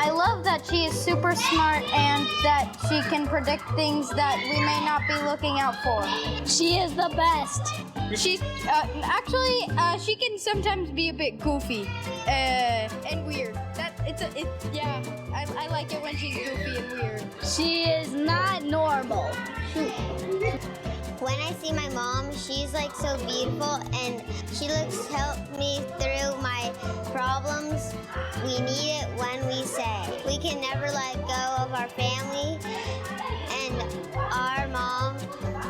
I love that she is super smart and that she can predict things that we may not be looking out for. She is the best. She she can sometimes be a bit goofy and weird. I like it when she's goofy and weird. She is not normal. When I see my mom, she's like so beautiful and she looks to help me through my problems. We need it when we say. We can never let go of our family, and our mom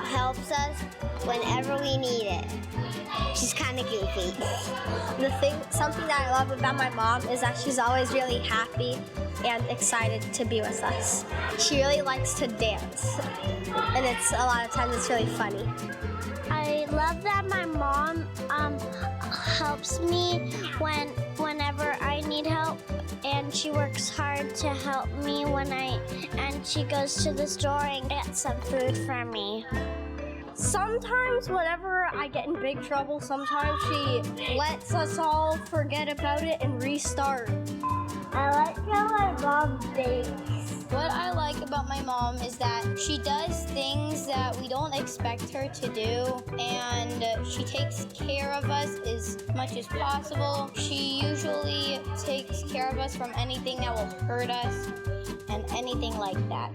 helps us whenever we need it. She's kind of goofy. Something that I love about my mom is that she's always really happy and excited to be with us. She really likes to dance, and a lot of times it's really funny. I love that my mom helps me whenever I need help, and she works hard to help me and she goes to the store and gets some food for me. Sometimes whenever I get in big trouble, sometimes she lets us all forget about it and restart. I like how my mom bakes. What I like about my mom is that she does things that we don't expect her to do, and she takes care of us as much as possible. She usually takes care of us from anything that will hurt us and anything like that.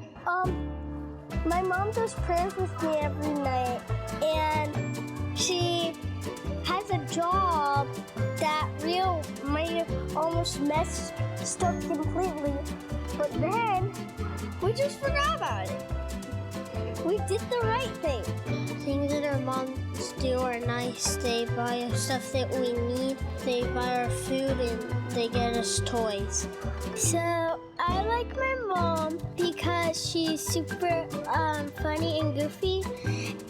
My mom does prayers with me every night, and she has a job that might have almost messed up completely, but then we just forgot about it. We did the right thing. Things that our moms do are nice. They buy us stuff that we need. They buy our food and they get us toys. So I like my mom because she's super funny and goofy,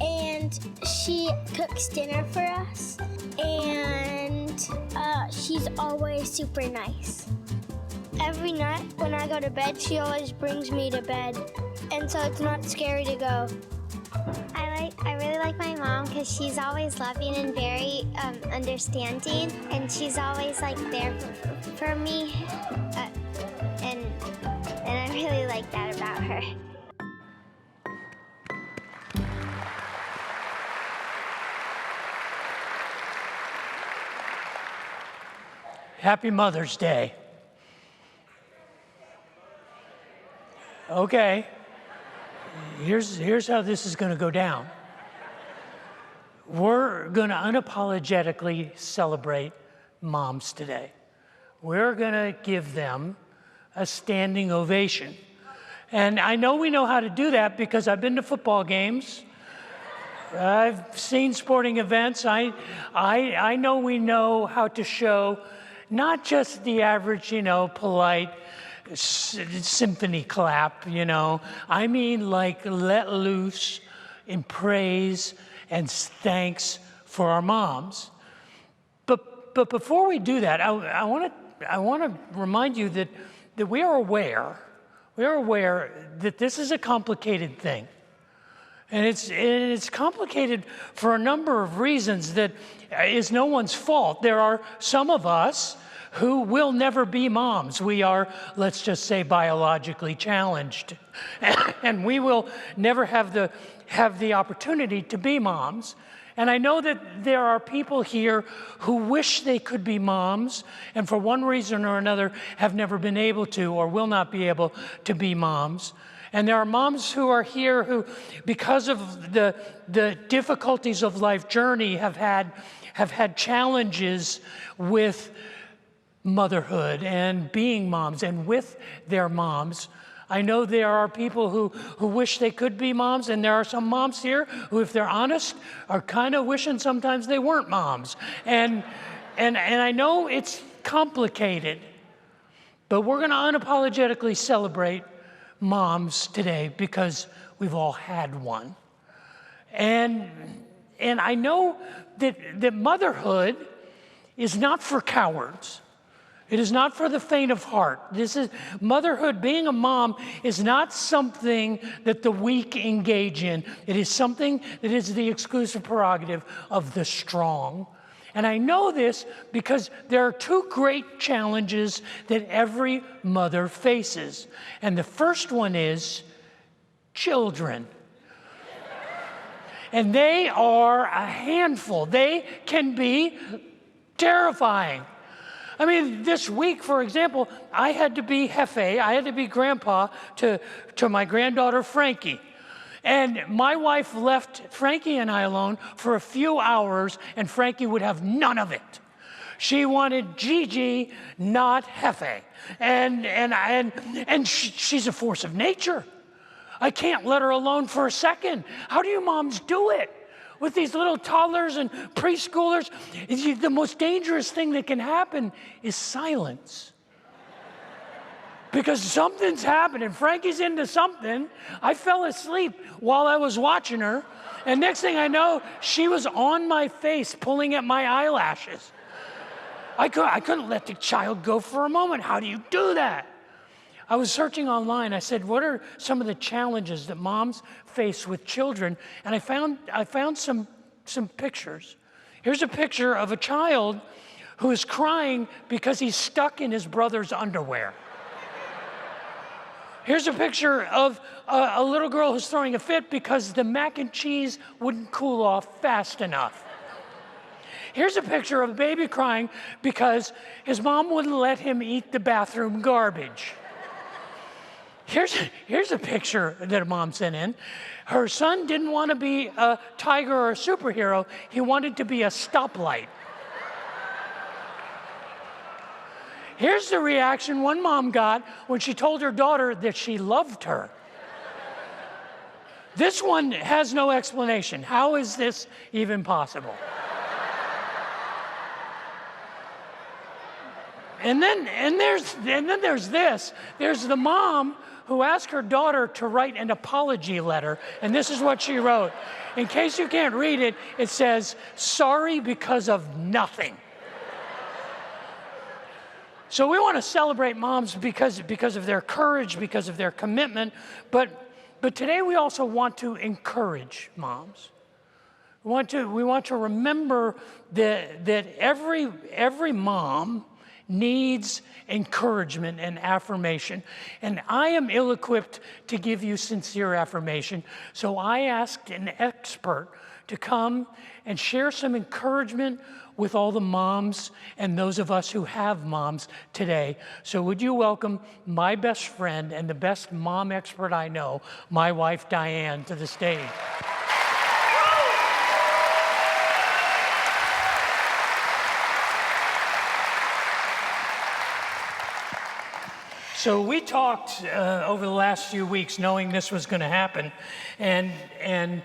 and she cooks dinner for us, and she's always super nice. Every night when I go to bed, she always brings me to bed, and so it's not scary to go. I really like my mom because she's always loving and very understanding, and she's always like there for me, and I really like that about her. Happy Mother's Day. Okay, here's how this is going to go down. We're going to unapologetically celebrate moms today. We're going to give them a standing ovation. And I know we know how to do that because I've been to football games. I've seen sporting events. I know we know how to show not just the average, polite symphony clap, I mean like let loose in praise and thanks for our moms. But before we do that, I want to remind you that we are aware that this is a complicated thing. And it's complicated for a number of reasons that is no one's fault. There are some of us who will never be moms. We are, let's just say, biologically challenged. And we will never have the opportunity to be moms. And I know that there are people here who wish they could be moms, and for one reason or another have never been able to or will not be able to be moms. And there are moms who are here who, because of the difficulties of life journey, have had challenges with motherhood and being moms and with their moms. I know there are people who wish they could be moms, and there are some moms here who, if they're honest, are kind of wishing sometimes they weren't moms. And I know it's complicated, but we're going to unapologetically celebrate moms today because we've all had one. And I know that motherhood is not for cowards. It is not for the faint of heart. Motherhood, being a mom, is not something that the weak engage in. It is something that is the exclusive prerogative of the strong. And I know this because there are two great challenges that every mother faces. And the first one is children. And they are a handful. They can be terrifying. I mean, this week, for example, I had to be jefe, I had to be grandpa to my granddaughter, Frankie. And my wife left Frankie and I alone for a few hours, and Frankie would have none of it. She wanted Gigi, not jefe. And she's a force of nature. I can't let her alone for a second. How do you moms do it? With these little toddlers and preschoolers, the most dangerous thing that can happen is silence. Because something's happening. Frankie's into something. I fell asleep while I was watching her, and next thing I know, she was on my face, pulling at my eyelashes. I couldn't let the child go for a moment. How do you do that? I was searching online. I said, what are some of the challenges that moms face with children? And I found some pictures. Here's a picture of a child who is crying because he's stuck in his brother's underwear. Here's a picture of a little girl who's throwing a fit because the mac and cheese wouldn't cool off fast enough. Here's a picture of a baby crying because his mom wouldn't let him eat the bathroom garbage. Here's a picture that a mom sent in. Her son didn't want to be a tiger or a superhero. He wanted to be a stoplight. Here's the reaction one mom got when she told her daughter that she loved her. This one has no explanation. How is this even possible? And then there's this. There's the mom who asked her daughter to write an apology letter, and this is what she wrote. In case you can't read it, it says, "Sorry because of nothing." So we want to celebrate moms because of their courage, because of their commitment, but today we also want to encourage moms. We want to remember that every mom needs encouragement and affirmation. And I am ill-equipped to give you sincere affirmation, so I asked an expert to come and share some encouragement with all the moms and those of us who have moms today. So would you welcome my best friend and the best mom expert I know, my wife Diane, to the stage. So we talked over the last few weeks knowing this was going to happen, and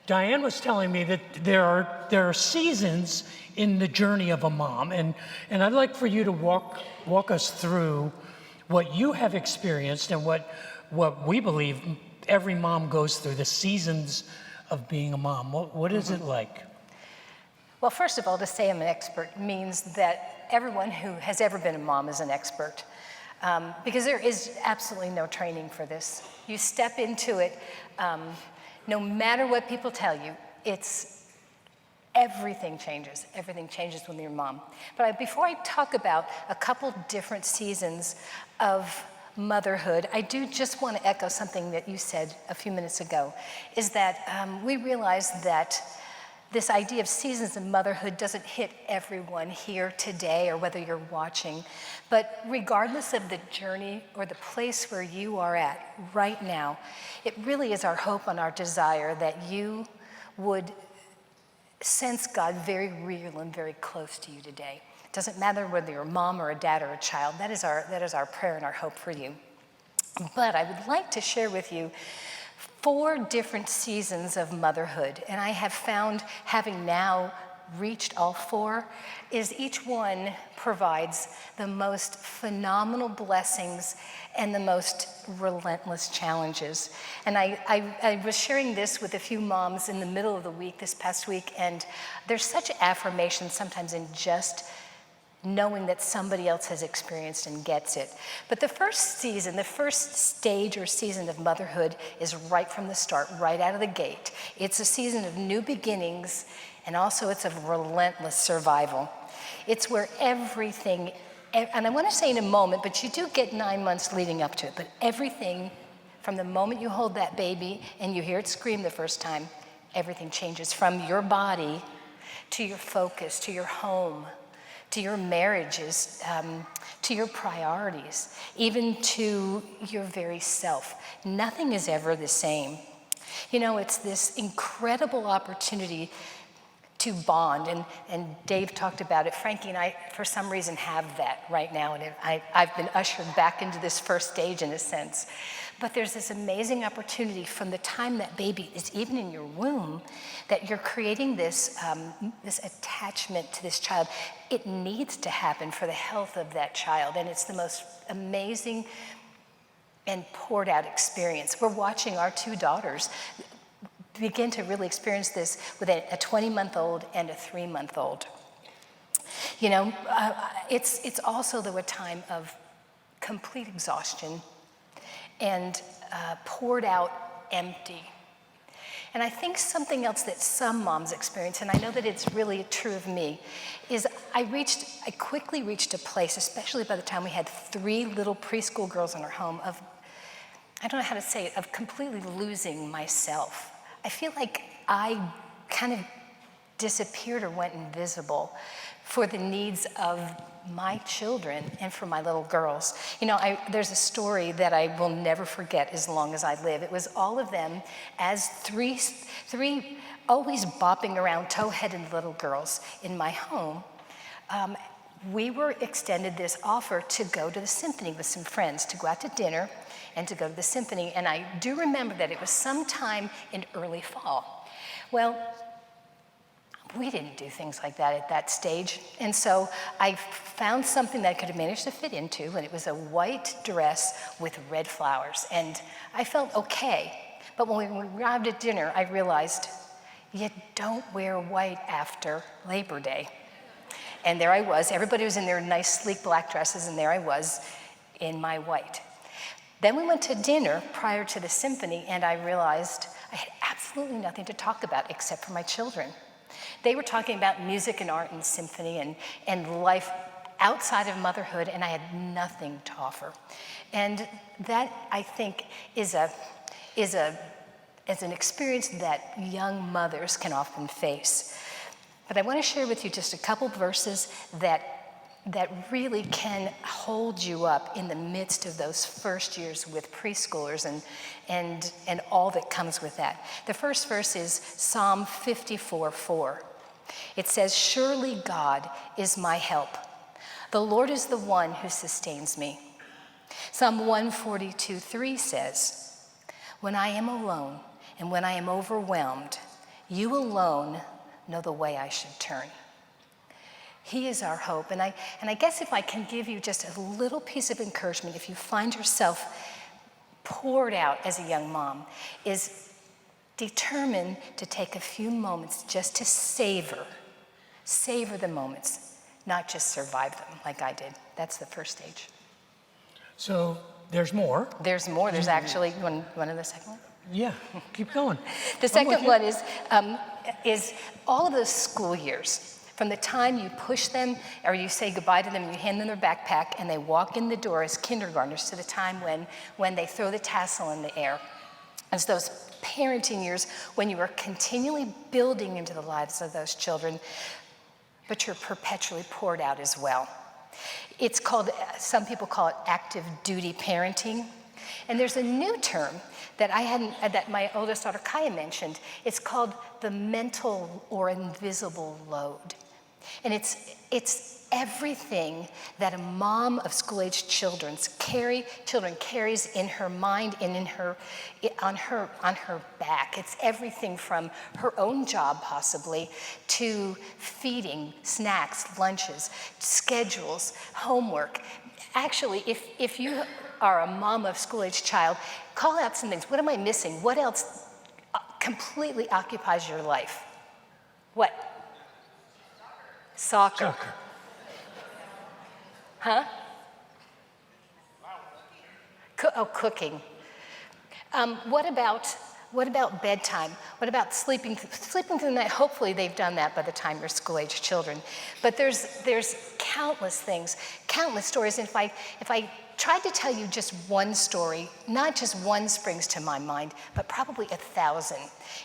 Diane was telling me that there are seasons in the journey of a mom, and I'd like for you to walk us through what you have experienced and what we believe every mom goes through, the seasons of being a mom. What is it like? Well, first of all, to say I'm an expert means that everyone who has ever been a mom is an expert. Because there is absolutely no training for this. You step into it, no matter what people tell you, everything changes. Everything changes when you're a mom. But before I talk about a couple different seasons of motherhood, I do just want to echo something that you said a few minutes ago, is that we realize that this idea of seasons of motherhood doesn't hit everyone here today or whether you're watching, but regardless of the journey or the place where you are at right now, it really is our hope and our desire that you would sense God very real and very close to you today. It doesn't matter whether you're a mom or a dad or a child. That is our prayer and our hope for you. But I would like to share with you 4 different seasons of motherhood, and I have found, having now reached all 4, is each one provides the most phenomenal blessings and the most relentless challenges. And I was sharing this with a few moms in the middle of the week, this past week, and there's such affirmation sometimes in just knowing that somebody else has experienced and gets it. But the first season, the first stage or season of motherhood is right from the start, right out of the gate. It's a season of new beginnings and also it's of relentless survival. It's where everything, and I want to say in a moment, but you do get 9 months leading up to it, but everything from the moment you hold that baby and you hear it scream the first time, everything changes from your body to your focus, to your home, to your marriages, to your priorities, even to your very self. Nothing is ever the same. You know, it's this incredible opportunity to bond, and Dave talked about it. Frankie and I, for some reason, have that right now, and I've been ushered back into this first stage in a sense. But there's this amazing opportunity from the time that baby is even in your womb that you're creating this, this attachment to this child. It needs to happen for the health of that child, and it's the most amazing and poured out experience. We're watching our 2 daughters begin to really experience this with a 20-month-old and a 3-month-old. You know, it's also though a time of complete exhaustion and poured out empty. And I think something else that some moms experience, and I know that it's really true of me, is I quickly reached a place, especially by the time we had 3 little preschool girls in our home, of, I don't know how to say it, of completely losing myself. I feel like I kind of disappeared or went invisible for the needs of my children and for my little girls. You know, there's a story that I will never forget as long as I live. It was all of them as three always bopping around, toe-headed little girls in my home. We were extended this offer to go to the symphony with some friends, to go out to dinner and to go to the symphony. And I do remember that it was sometime in early fall. Well, we didn't do things like that at that stage. And so I found something that I could have managed to fit into, and it was a white dress with red flowers. And I felt okay. But when we arrived at dinner, I realized you don't wear white after Labor Day. And there I was. Everybody was in their nice, sleek black dresses, and there I was in my white. Then we went to dinner prior to the symphony, and I realized I had absolutely nothing to talk about except for my children. They were talking about music and art and symphony and life outside of motherhood, and I had nothing to offer. And that, I think, is an experience that young mothers can often face. But I want to share with you just a couple verses that really can hold you up in the midst of those first years with preschoolers and all that comes with that. The first verse is Psalm 54:4. It says, "Surely God is my help. The Lord is the one who sustains me." Psalm 142:3 says, "When I am alone and when I am overwhelmed, you alone know the way I should turn." He is our hope. And I guess if I can give you just a little piece of encouragement, if you find yourself poured out as a young mom, is determine to take a few moments just to savor the moments, not just survive them like I did. That's the first stage. So there's more. There's more. There's actually, you want to the second one? Yeah, keep going. The second one is all of those school years. From the time you push them or you say goodbye to them, you hand them their backpack and they walk in the door as kindergartners to the time when they throw the tassel in the air. It's those parenting years when you are continually building into the lives of those children, but you're perpetually poured out as well. It's called, some people call it active duty parenting. And there's a new term that my oldest daughter Kaya mentioned. It's called the mental or invisible load. And it's everything that a mom of school-aged children carries in her mind and on her back. It's everything from her own job possibly to feeding, snacks, lunches, schedules, homework. Actually, if you are a mom of school-aged child, call out some things. What am I missing? What else completely occupies your life? What? Soccer. Huh? Cooking. What about bedtime? What about sleeping through the night? Hopefully they've done that by the time you're school-age children. But there's countless things, countless stories. And if I tried to tell you just one story, not just one springs to my mind, but probably 1,000.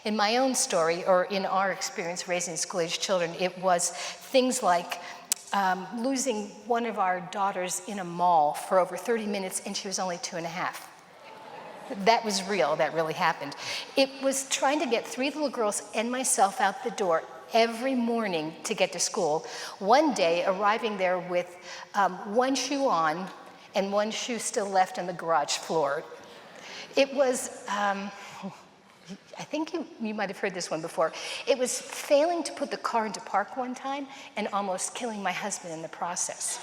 In my own story, or in our experience raising school-age children, it was things like losing one of our daughters in a mall for over 30 minutes, and she was only 2.5. That was real, that really happened. It was trying to get 3 little girls and myself out the door every morning to get to school. One day, arriving there with one shoe on and one shoe still left on the garage floor. It was, I think you might have heard this one before. It was failing to put the car into park one time and almost killing my husband in the process.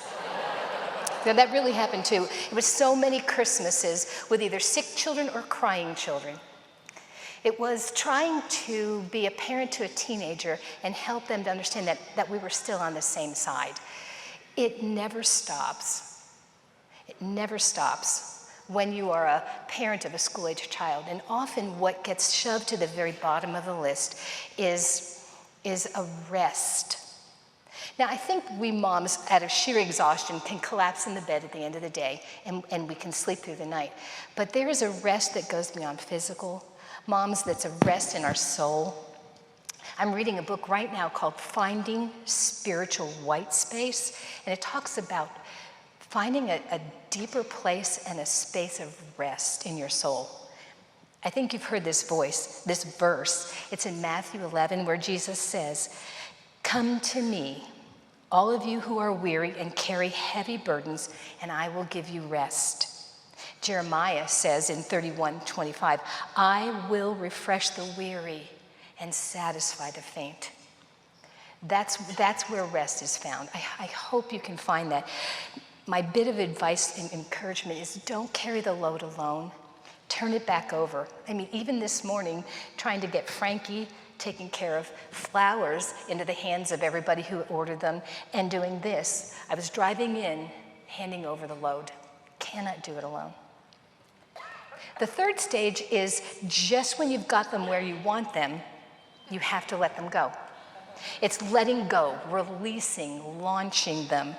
Now, that really happened too. It was so many Christmases with either sick children or crying children. It was trying to be a parent to a teenager and help them to understand that we were still on the same side. It never stops. It never stops when you are a parent of a school-age child. And often what gets shoved to the very bottom of the list is a rest. Now, I think we moms, out of sheer exhaustion, can collapse in the bed at the end of the day, and we can sleep through the night. But there is a rest that goes beyond physical. Moms, that's a rest in our soul. I'm reading a book right now called Finding Spiritual White Space, and it talks about finding a deeper place and a space of rest in your soul. I think you've heard this verse. It's in Matthew 11, where Jesus says, "Come to me, all of you who are weary and carry heavy burdens, and I will give you rest." Jeremiah says in 31:25, "I will refresh the weary and satisfy the faint." That's where rest is found. I hope you can find that. My bit of advice and encouragement is don't carry the load alone. Turn it back over. I mean, even this morning, trying to get Frankie taking care of flowers into the hands of everybody who ordered them, and doing this, I was driving in, handing over the load. Cannot do it alone. The third stage is just when you've got them where you want them, you have to let them go. It's letting go, releasing, launching them.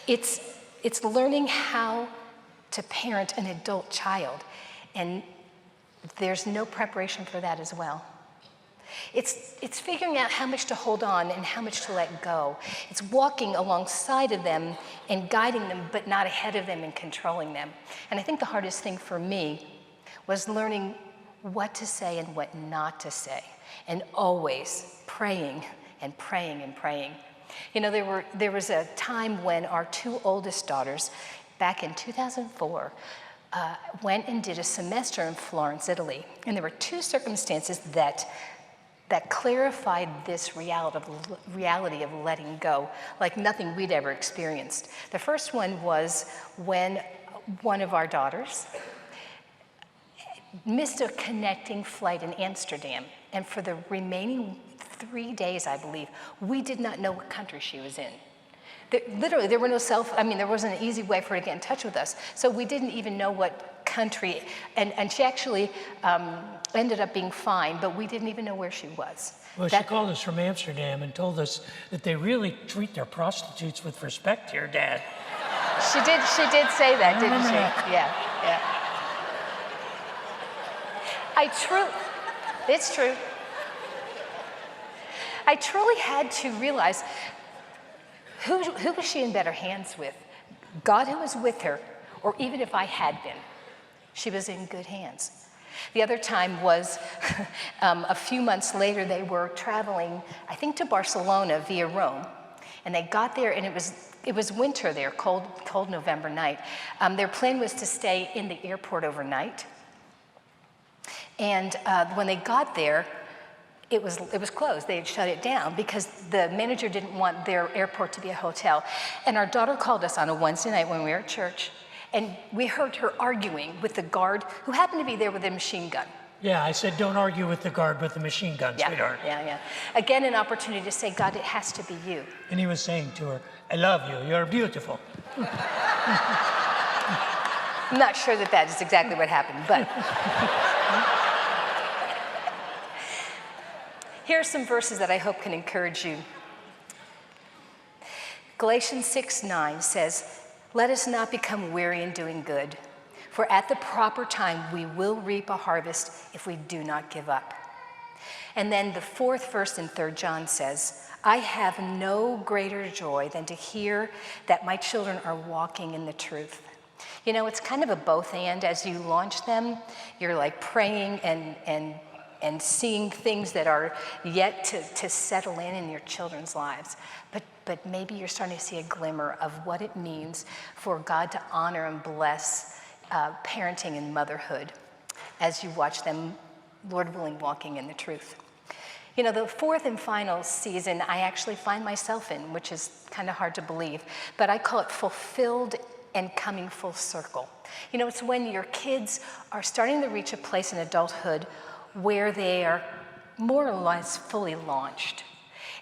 It's learning how to parent an adult child, and there's no preparation for that as well. It's figuring out how much to hold on and how much to let go. It's walking alongside of them and guiding them, but not ahead of them and controlling them. And I think the hardest thing for me was learning what to say and what not to say, and always praying and praying and praying. You know, there was a time when our 2 oldest daughters, back in 2004, went and did a semester in Florence, Italy. And there were 2 circumstances that clarified this reality of letting go, like nothing we'd ever experienced. The first one was when one of our daughters missed a connecting flight in Amsterdam, and for the remaining 3 days, I believe, we did not know what country she was in. Literally, there were no there wasn't an easy way for her to get in touch with us, so we didn't even know what country, and she actually ended up being fine, but we didn't even know where she was. Well, she called us from Amsterdam and told us that they really treat their prostitutes with respect here, Dad. She did say that, didn't she? Yeah. It's true. I truly had to realize who was she in better hands with? God, who was with her, or even if I had been, she was in good hands. The other time was a few months later. They were traveling, I think, to Barcelona via Rome, and they got there, and it was winter there, cold November night. Their plan was to stay in the airport overnight, and when they got there, it was closed. They had shut it down because the manager didn't want their airport to be a hotel. And our daughter called us on a Wednesday night when we were at church, and we heard her arguing with the guard who happened to be there with a machine gun. Yeah, I said, don't argue with the guard with the machine gun, sweetheart. Yeah. Again, an opportunity to say, God, it has to be you. And he was saying to her, I love you, you're beautiful. I'm not sure that is exactly what happened, but. Here are some verses that I hope can encourage you. Galatians 6:9 says, "Let us not become weary in doing good, for at the proper time we will reap a harvest if we do not give up." And then the fourth verse in 3 John says, "I have no greater joy than to hear that my children are walking in the truth." You know, it's kind of a both and. As you launch them, you're like praying and seeing things that are yet to settle in your children's lives. But maybe you're starting to see a glimmer of what it means for God to honor and bless parenting and motherhood as you watch them, Lord willing, walking in the truth. You know, the fourth and final season I actually find myself in, which is kind of hard to believe, but I call it fulfilled and coming full circle. You know, it's when your kids are starting to reach a place in adulthood where they are more or less fully launched.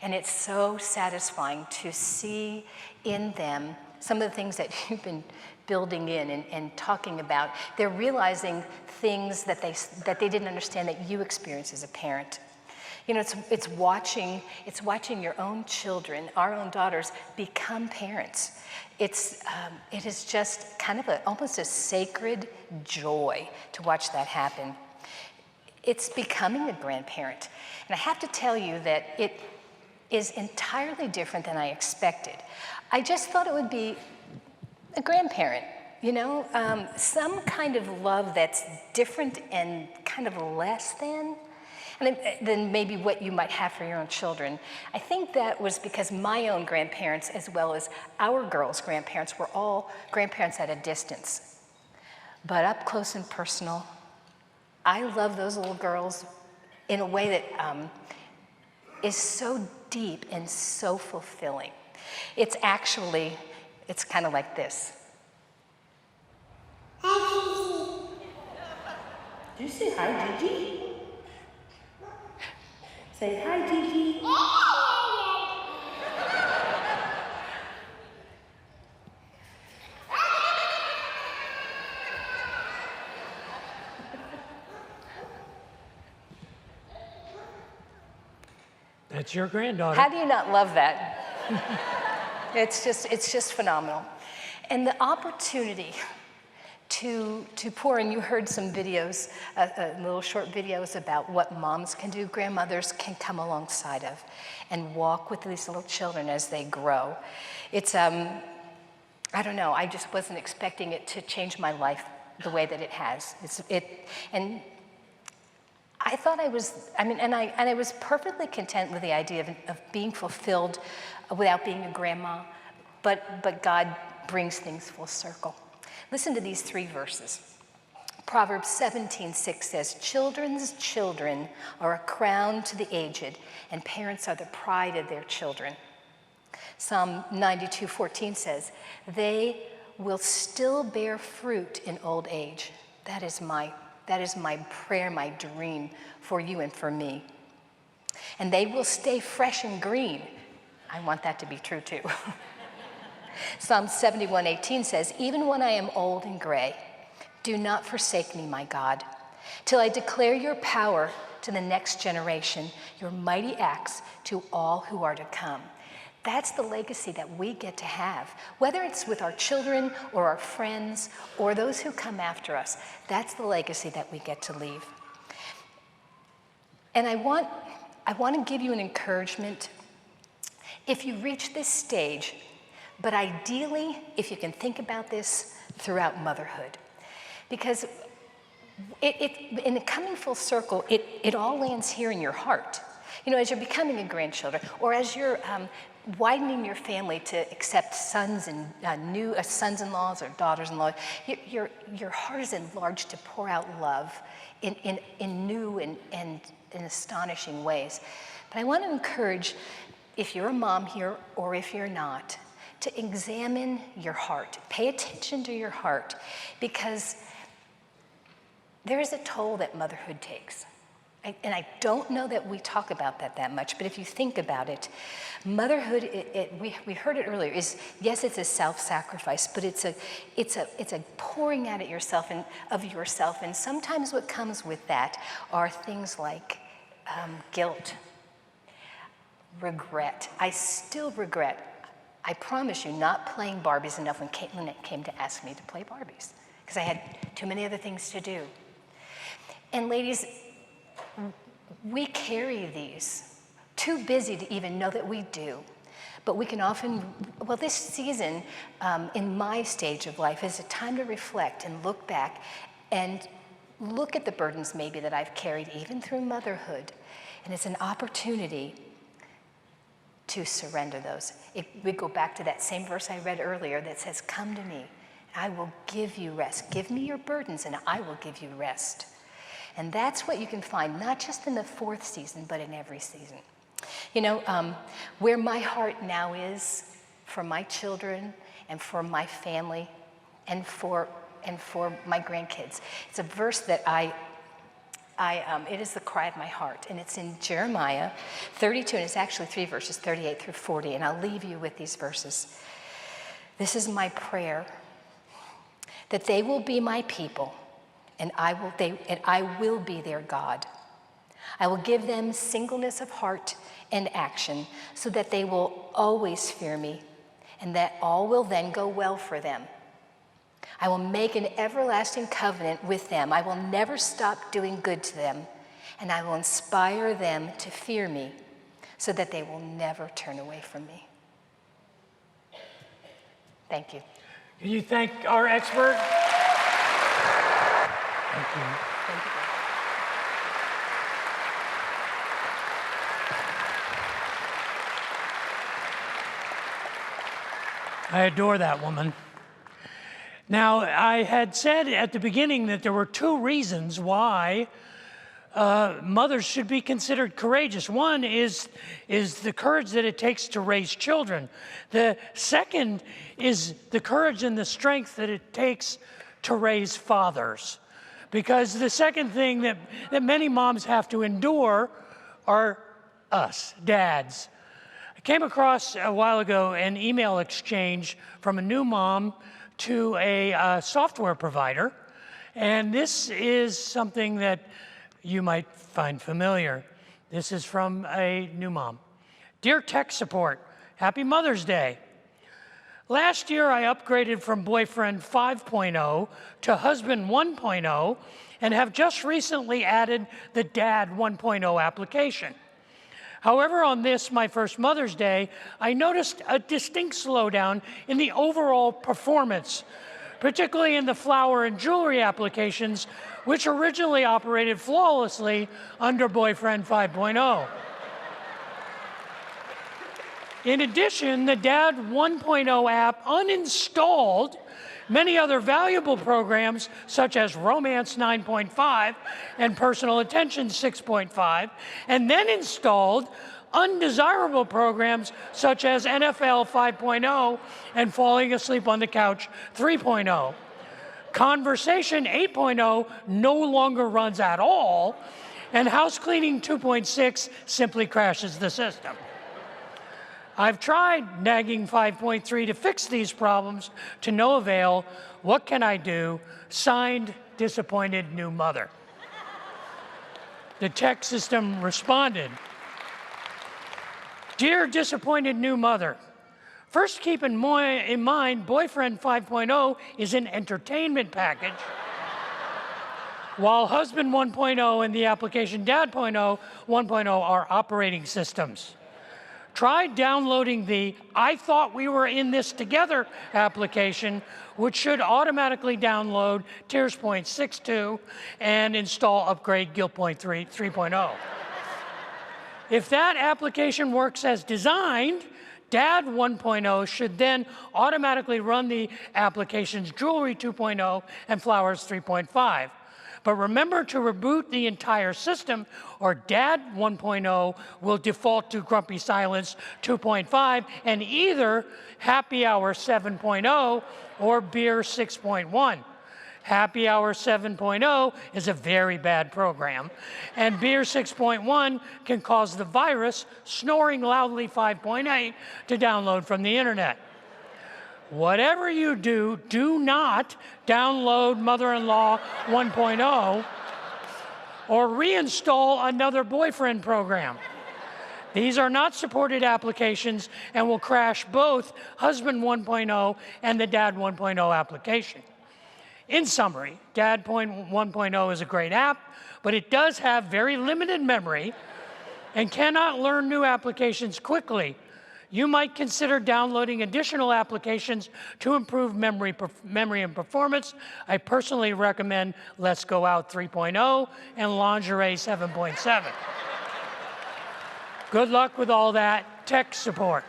And it's so satisfying to see in them some of the things that you've been building in and talking about. They're realizing things that they didn't understand that you experience as a parent. You know, it's watching your own children, our own daughters, become parents. It is just kind of almost a sacred joy to watch that happen. It's becoming a grandparent. And I have to tell you that it is entirely different than I expected. I just thought it would be a grandparent, you know, some kind of love that's different and kind of less than maybe what you might have for your own children. I think that was because my own grandparents, as well as our girls' grandparents, were all grandparents at a distance. But up close and personal, I love those little girls in a way that is so deep and so fulfilling. It's kind of like this. Hi, Did you say hi, Gigi? Say hi, Gigi. That's your granddaughter. How do you not love that? It's just phenomenal. And the opportunity to pour, and you heard some videos, little short videos about what moms can do, grandmothers can come alongside of and walk with these little children as they grow. It's, I don't know, I just wasn't expecting it to change my life the way that it has. And I thought I was perfectly content with the idea of being fulfilled without being a grandma, but God brings things full circle. Listen to these 3 verses. Proverbs 17:6 says, "Children's children are a crown to the aged, and parents are the pride of their children." Psalm 92:14 says, "They will still bear fruit in old age." That is my prayer, my dream for you and for me. "And they will stay fresh and green." I want that to be true too. Psalm 71:18 says, "Even when I am old and gray, do not forsake me, my God, till I declare your power to the next generation, your mighty acts to all who are to come." That's the legacy that we get to have, whether it's with our children or our friends or those who come after us. That's the legacy that we get to leave. And I want to give you an encouragement. If you reach this stage, but ideally, if you can think about this throughout motherhood, because in the coming full circle, it all lands here in your heart. You know, as you're becoming a grandchildren, or as you're widening your family to accept sons and new sons-in-laws or daughters-in-law, your heart is enlarged to pour out love in new and in astonishing ways. But I want to encourage, if you're a mom here or if you're not, to examine your heart. Pay attention to your heart, because there is a toll that motherhood takes. And I don't know that we talk about that much, but if you think about it, motherhood, we heard it earlier, yes, it's a self-sacrifice, but it's a pouring out of yourself, and sometimes what comes with that are things like guilt regret. I still regret, I promise you, not playing Barbies enough when it came to ask me to play Barbies, because I had too many other things to do. And ladies, we carry these, too busy to even know that we do. But we can often, well, this season in my stage of life is a time to reflect and look back and look at the burdens maybe that I've carried even through motherhood. And it's an opportunity to surrender those. We go back to that same verse I read earlier that says, come to me, I will give you rest. Give me your burdens and I will give you rest. And that's what you can find, not just in the 4th season, but in every season. You know, where my heart now is for my children and for my family and for my grandkids. It's a verse that it is the cry of my heart, and it's in Jeremiah 32, and it's actually 3 verses, 38 through 40, and I'll leave you with these verses. This is my prayer, that they will be my people, and I will be their God. I will give them singleness of heart and action so that they will always fear me and that all will then go well for them. I will make an everlasting covenant with them. I will never stop doing good to them, and I will inspire them to fear me so that they will never turn away from me. Thank you. Can you thank our expert? Thank you. Thank you. I adore that woman. Now, I had said at the beginning that there were 2 reasons why mothers should be considered courageous. One is the courage that it takes to raise children. The second is the courage and the strength that it takes to raise fathers. Because the second thing that many moms have to endure are us, dads. I came across a while ago an email exchange from a new mom to a software provider, and this is something that you might find familiar. This is from a new mom. Dear tech support, happy Mother's Day. Last year I upgraded from boyfriend 5.0 to husband 1.0 and have just recently added the dad 1.0 application. However, on this, my first Mother's Day, I noticed a distinct slowdown in the overall performance, particularly in the flower and jewelry applications, which originally operated flawlessly under Boyfriend 5.0. In addition, the Dad 1.0 app uninstalled many other valuable programs such as Romance 9.5 and Personal Attention 6.5, and then installed undesirable programs such as NFL 5.0 and Falling Asleep on the Couch 3.0. Conversation 8.0 no longer runs at all, and House Cleaning 2.6 simply crashes the system. I've tried nagging 5.3 to fix these problems to no avail. What can I do? Signed, disappointed new mother. The tech system responded, Dear disappointed new mother, first keep in mind Boyfriend 5.0 is an entertainment package, while Husband 1.0 and the application Dad 1.0 are operating systems. Try downloading the I Thought We Were in This Together application, which should automatically download Tears Point 6.2 and install Upgrade Guilt Point 3.0. If that application works as designed, Dad 1.0 should then automatically run the applications Jewelry 2.0 and Flowers 3.5. But remember to reboot the entire system, or Dad 1.0 will default to Grumpy Silence 2.5 and either Happy Hour 7.0 or Beer 6.1. Happy Hour 7.0 is a very bad program, and Beer 6.1 can cause the virus Snoring Loudly 5.8 to download from the internet. Whatever you do, do not download Mother-in-Law 1.0 or reinstall another boyfriend program. These are not supported applications and will crash both Husband 1.0 and the Dad 1.0 application. In summary, Dad 1.0 is a great app, but it does have very limited memory and cannot learn new applications quickly. You might consider downloading additional applications to improve memory and performance. I personally recommend Let's Go Out 3.0 and Lingerie 7.7. Good luck with all that tech support.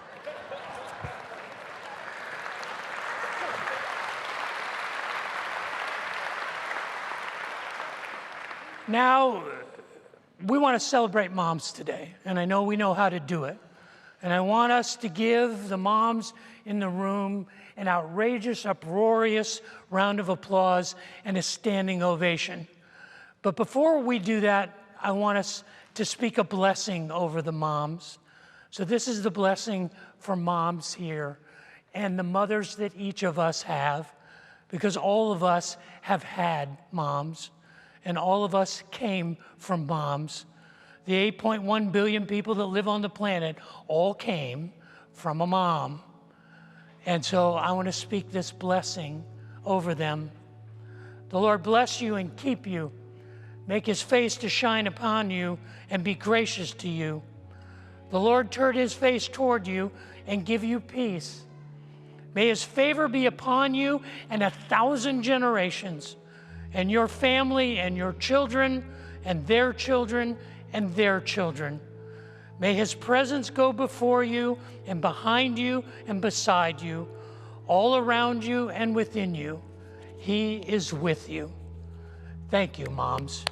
Now, we want to celebrate moms today, and I know we know how to do it. And I want us to give the moms in the room an outrageous, uproarious round of applause and a standing ovation. But before we do that, I want us to speak a blessing over the moms. So this is the blessing for moms here and the mothers that each of us have, because all of us have had moms, and all of us came from moms. The 8.1 billion people that live on the planet all came from a mom. And so I want to speak this blessing over them. The Lord bless you and keep you. Make his face to shine upon you and be gracious to you. The Lord turn his face toward you and give you peace. May his favor be upon you and 1,000 generations, and your family and your children and their children and their children. May his presence go before you and behind you and beside you, all around you and within you. He is with you. Thank you, moms.